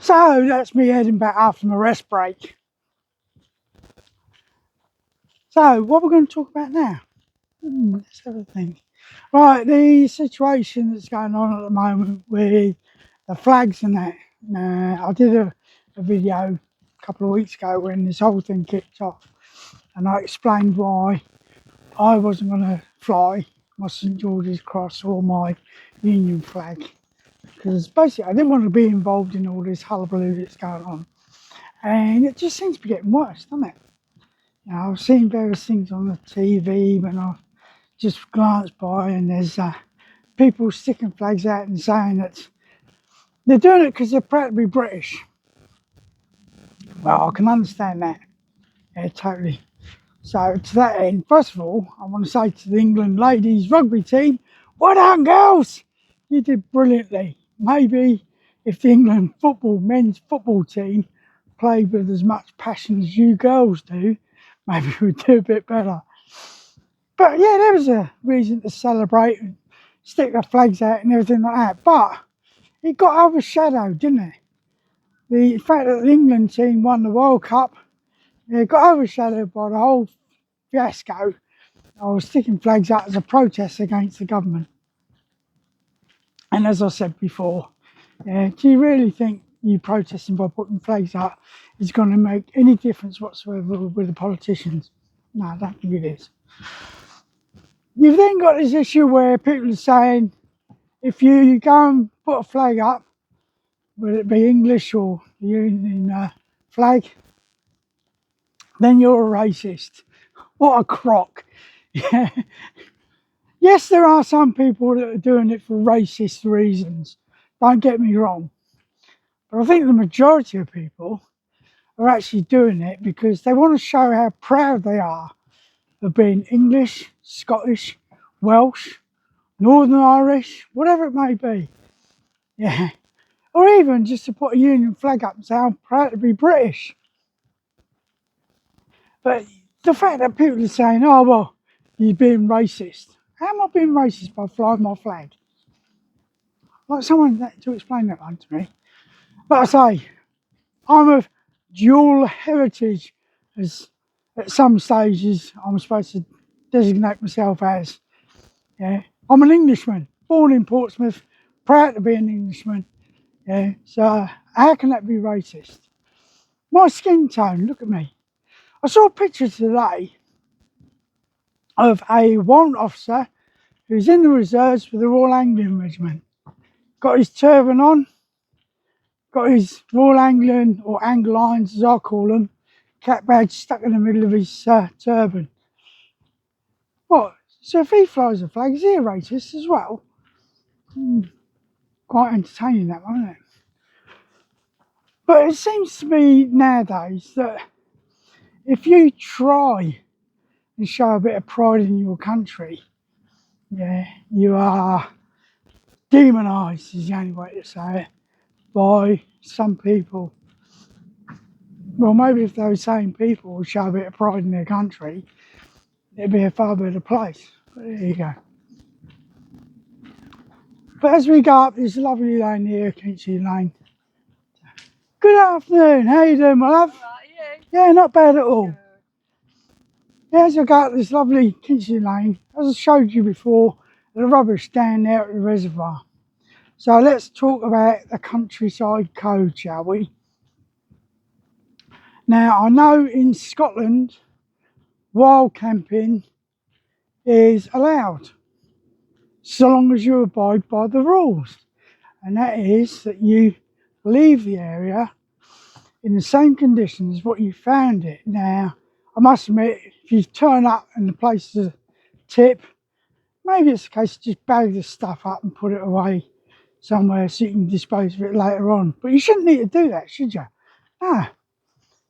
So that's me heading back after my rest break. So what we're going to talk about now? Let's have a think. Right, the situation that's going on at the moment with the flags and that. I did a video a couple of weeks ago when this whole thing kicked off, and I explained why I wasn't going to fly my St George's Cross or my Union flag, because basically I didn't want to be involved in all this hullabaloo that's going on, and it just seems to be getting worse, doesn't it? I've seen various things on the TV when I just glance by, and there's people sticking flags out and saying that they're doing it because they're proud to be British. Well, I can understand that. Yeah, totally. So to that end, first of all, I want to say to the England ladies rugby team, well done girls! You did brilliantly. Maybe if the England men's football team played with as much passion as you girls do, maybe we'd do a bit better. But yeah, there was a reason to celebrate and stick the flags out and everything like that. But it got overshadowed, didn't it? The fact that the England team won the World Cup, it got overshadowed by the whole fiasco. I was sticking flags out as a protest against the government. And as I said before, do you really think you protesting by putting flags out is going to make any difference whatsoever with the politicians? No, I don't think it is. You've then got this issue where people are saying, if you go and put a flag up, whether it be English or the Union flag, then you're a racist. What a crock. Yeah. Yes, there are some people that are doing it for racist reasons. Don't get me wrong. But I think the majority of people are actually doing it because they want to show how proud they are of being English, Scottish, Welsh, Northern Irish, whatever it may be. Yeah. Or even just to put a Union flag up and say, I'm proud to be British. But the fact that people are saying, oh, well, you're being racist. How am I being racist by flying my flag? Like someone to explain that one to me. But I say, I'm of dual heritage, as at some stages I'm supposed to designate myself as. Yeah, I'm an Englishman, born in Portsmouth, proud to be an Englishman. Yeah, so how can that be racist? My skin tone, look at me. I saw a picture today of a warrant officer who's in the reserves for the Royal Anglian Regiment. Got his turban on, got his Royal Anglian, or Anglines as I call them, cap badge stuck in the middle of his turban. What? So if he flies a flag, is he a racist as well? Quite entertaining, that one, isn't it? But it seems to me nowadays that if you try and show a bit of pride in your country, yeah, you are demonised, is the only way to say it, by some people. Well, maybe if those same people would show a bit of pride in their country, it'd be a far better place. But there you go. But as we go up this lovely lane here, Kinchley Lane. Good afternoon, how you doing, my love? Right, you? Yeah, not bad at all. Yeah, as I go up this lovely Kinchley Lane, as I showed you before, the rubbish down there at the reservoir. So let's talk about the countryside code, shall we? Now, I know in Scotland, wild camping is allowed, so long as you abide by the rules. And that is that you leave the area in the same conditions as what you found it. Now, I must admit, if you turn up and the place is a tip, maybe it's a case of just bag the stuff up and put it away somewhere so you can dispose of it later on. But you shouldn't need to do that, should you? No.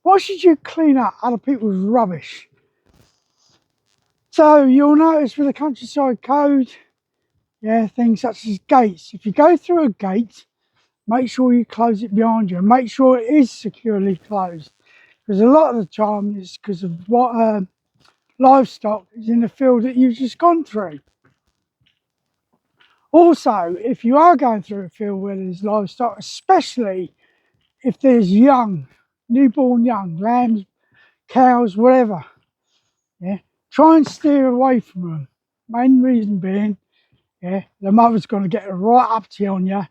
Why should you clean up other people's rubbish? So you'll notice with the countryside code, yeah, things such as gates. If you go through a gate, make sure you close it behind you and make sure it is securely closed. Because a lot of the time it's because of what livestock is in the field that you've just gone through. Also, if you are going through a field where there's livestock, especially if there's newborn young, lambs, cows, whatever, yeah, try and steer away from them. Main reason being, yeah, the mother's going to get right up to you on you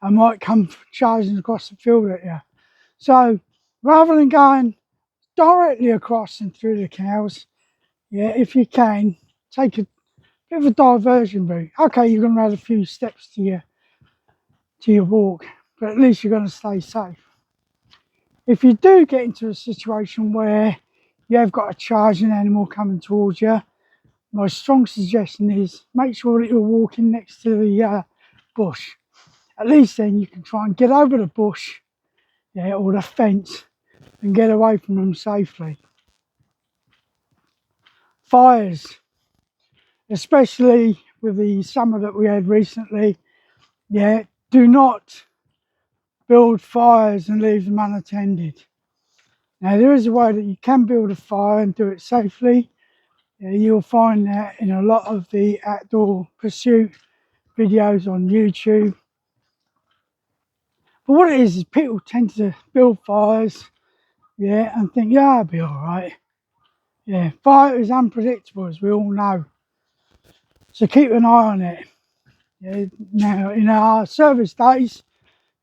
and might come charging across the field at you. So rather than going directly across and through the cows, yeah, if you can, take a bit of a diversion route. Okay, you're going to add a few steps to your walk, but at least you're going to stay safe. If you do get into a situation where you have got a charging animal coming towards you, my strong suggestion is make sure that you're walking next to the bush. At least then you can try and get over the bush, yeah, or the fence and get away from them safely. Fires, especially with the summer that we had recently, yeah, do not build fires and leave them unattended. Now there is a way that you can build a fire and do it safely. You'll find that in a lot of the outdoor pursuit videos on YouTube. But what it is people tend to build fires, yeah, and think, yeah, I'll be all right. Yeah, fire is unpredictable, as we all know. So keep an eye on it. Yeah, now, in our service days,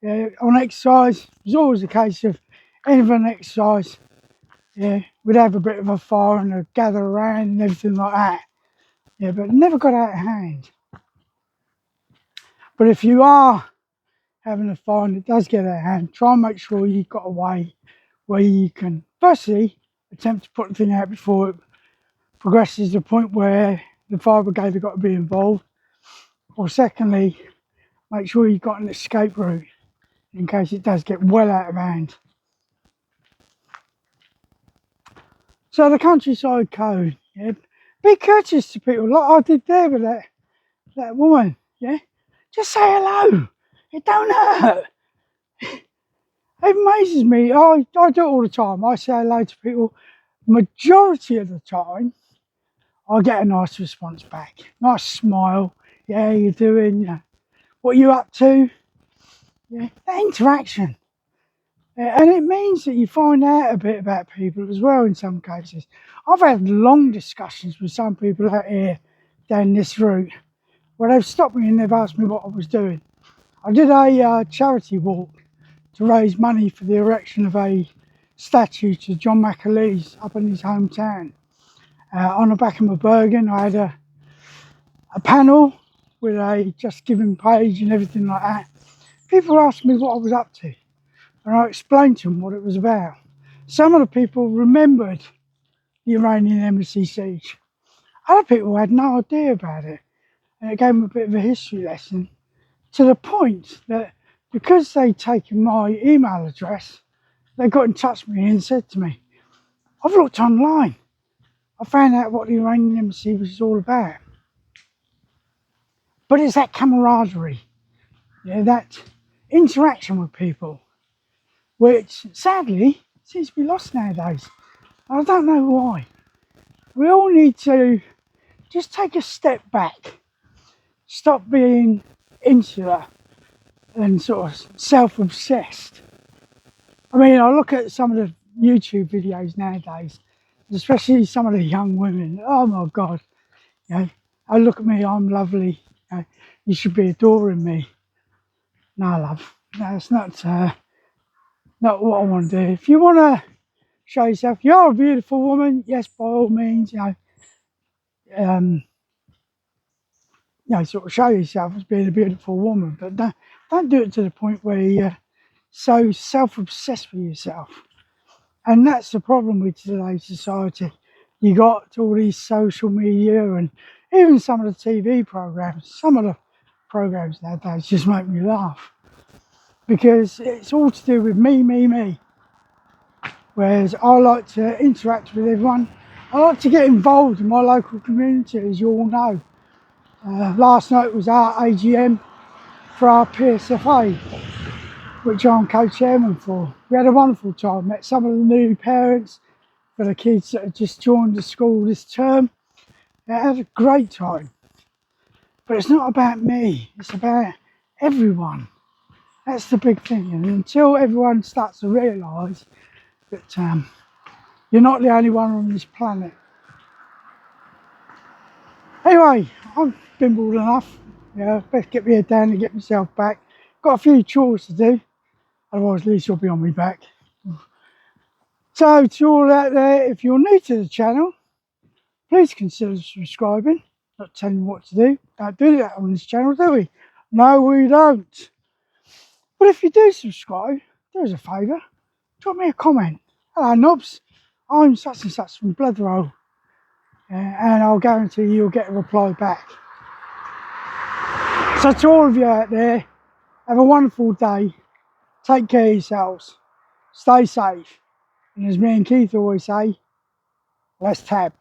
yeah, on exercise, it was always a case of end of an exercise, yeah, we'd have a bit of a fire and they'd gather around and everything like that. Yeah, but it never got out of hand. But if you are having a fire and it does get out of hand, try and make sure you've got a way where you can, firstly, attempt to put the thing out before it progresses to the point where the fire brigade have got to be involved. Or secondly, make sure you've got an escape route in case it does get well out of hand. So the countryside code, yeah, be courteous to people like I did there with that woman, yeah. Just say hello. It don't hurt. It amazes me. I do it all the time. I say hello to people. Majority of the time, I get a nice response back. Nice smile. Yeah, how you doing? Yeah. What are you up to? Yeah, that interaction. And it means that you find out a bit about people as well in some cases. I've had long discussions with some people out here down this route where they've stopped me and they've asked me what I was doing. I did a charity walk to raise money for the erection of a statue to John McAleese up in his hometown. On the back of my Bergen, I had a panel with a Just Giving page and everything like that. People asked me what I was up to, and I explained to them what it was about. Some of the people remembered the Iranian embassy siege. Other people had no idea about it, and it gave them a bit of a history lesson, to the point that because they'd taken my email address, they got in touch with me and said to me, I've looked online. I found out what the Iranian embassy was all about. But it's that camaraderie, yeah, that interaction with people, which sadly seems to be lost nowadays. I don't know why. We all need to just take a step back, stop being insular and sort of self-obsessed. I mean, I look at some of the YouTube videos nowadays, especially some of the young women. Oh my God, you know, oh, look at me, I'm lovely. You should be adoring me. No, love, that's not what I want to do. If you want to show yourself, you're a beautiful woman. Yes, by all means, sort of show yourself as being a beautiful woman, but don't do it to the point where you're so self-obsessed with yourself. And that's the problem with today's society. You got all these social media and even some of the TV programs. Some of the programs nowadays just make me laugh because it's all to do with me. Whereas I like to interact with everyone. I like to get involved in my local community, as you all know. Last night was our AGM for our PSFA, which I'm co-chairman for. We had a wonderful time, met some of the new parents for the kids that had just joined the school this term. I had a great time. But it's not about me, it's about everyone. That's the big thing. And until everyone starts to realise that you're not the only one on this planet. Anyway, I've bimbled enough. Yeah, best get my head down and get myself back. Got a few chores to do, otherwise Lisa will be on me back. So to all out there, if you're new to the channel, please consider subscribing. Not telling you what to do. Don't do that on this channel, do we? No, we don't. But if you do subscribe, do us a favour. Drop me a comment. Hello, Knobs. I'm such and such from Bloodroll. And I'll guarantee you'll get a reply back. So to all of you out there, have a wonderful day. Take care of yourselves. Stay safe. And as me and Keith always say, let's tab.